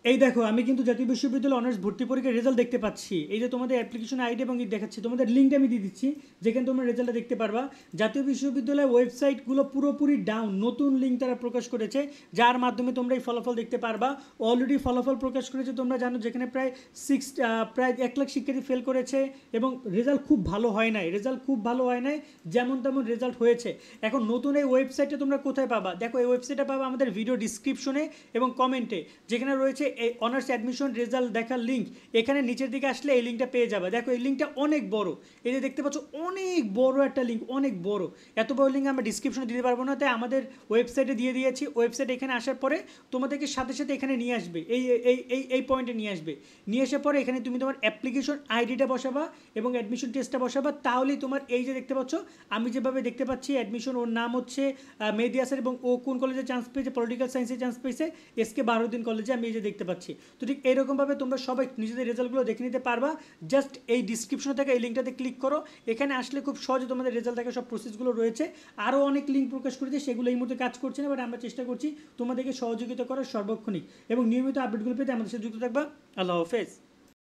এই দেখো আমি কিন্তু জাতীয় বিশ্ববিদ্যালয় অনার্স ভর্তি পরীক্ষার রেজাল্ট দেখতে পাচ্ছি। এই যে তোমাদের অ্যাপ্লিকেশন আইডি এবং ই দেখাচ্ছি, তোমাদের লিঙ্কটা আমি দিয়ে দিচ্ছি, যেখানে তোমরা রেজাল্টটা দেখতে পারবা। জাতীয় বিশ্ববিদ্যালয়ের ওয়েবসাইটগুলো পুরোপুরি ডাউন, নতুন লিঙ্ক তারা প্রকাশ করেছে, যার মাধ্যমে তোমরা এই ফলাফল দেখতে পারবা। অলরেডি ফলাফল প্রকাশ করেছে, তোমরা জানো, যেখানে প্রায় 1 লাখ শিক্ষার্থী ফেল করেছে এবং রেজাল্ট খুব ভালো হয় নাই, যেমন তেমন রেজাল্ট হয়েছে। এখন নতুন এই ওয়েবসাইটটা তোমরা কোথায় পাবা? দেখো, এই ওয়েবসাইটটা পাবা আমাদের ভিডিও ডিসক্রিপশনে এবং কমেন্টে, যেখানে রয়েছে এই অনার্স অ্যাডমিশন রেজাল্ট দেখার লিঙ্ক। এখানে নিচের দিকে আসলে এই লিঙ্কটা পেয়ে যাবে। দেখো, এই লিঙ্কটা অনেক বড়, এই যে দেখতে পাচ্ছ, অনেক বড় একটা লিঙ্ক, অনেক বড়। এত বড় লিঙ্ক আমরা ডিসক্রিপশনে দিতে পারবো না, তাই আমাদের ওয়েবসাইটে দিয়ে দিয়েছি। ওয়েবসাইট এখানে আসার পরে তোমাদেরকে সাথে সাথে এখানে নিয়ে আসবে, এই পয়েন্টে নিয়ে আসবে। নিয়ে আসার পরে এখানে তুমি তোমার অ্যাপ্লিকেশন আইডিটা বসাবা এবং অ্যাডমিশন টেস্টটা বসাবা, তাহলেই তোমার এই যে দেখতে পাচ্ছ, আমি যেভাবে দেখতে পাচ্ছি অ্যাডমিশন, ওর নাম হচ্ছে মেহেদী হাসান এবং ও কোন কলেজে চান্স পেয়েছে, পলিটিক্যাল সায়েন্সে চান্স পেয়েছে, এসকে বারুদ্দিন কলেজে, আমি এই যে দেখতে পাচ্ছি। তো ঠিক এইরকমভাবে তোমরা সবাই নিজেদের রেজাল্টগুলো দেখে নিতে পারবা। জাস্ট এই ডিসক্রিপশনে থাকা এই লিঙ্কটাতে ক্লিক করো, এখানে আসলে খুব সহজে তোমাদের রেজাল্ট দেখা সব প্রসেসগুলো রয়েছে। আরও অনেক লিঙ্ক প্রকাশ করেছে, সেগুলো এই মুহূর্তে কাজ করছে না, বাট আমরা চেষ্টা করছি তোমাদেরকে সহযোগিতা করার সর্বক্ষণিক, এবং নিয়মিত আপডেটগুলো পেতে আমাদের সাথে যুক্ত থাকবা। আল্লাহ হাফেজ।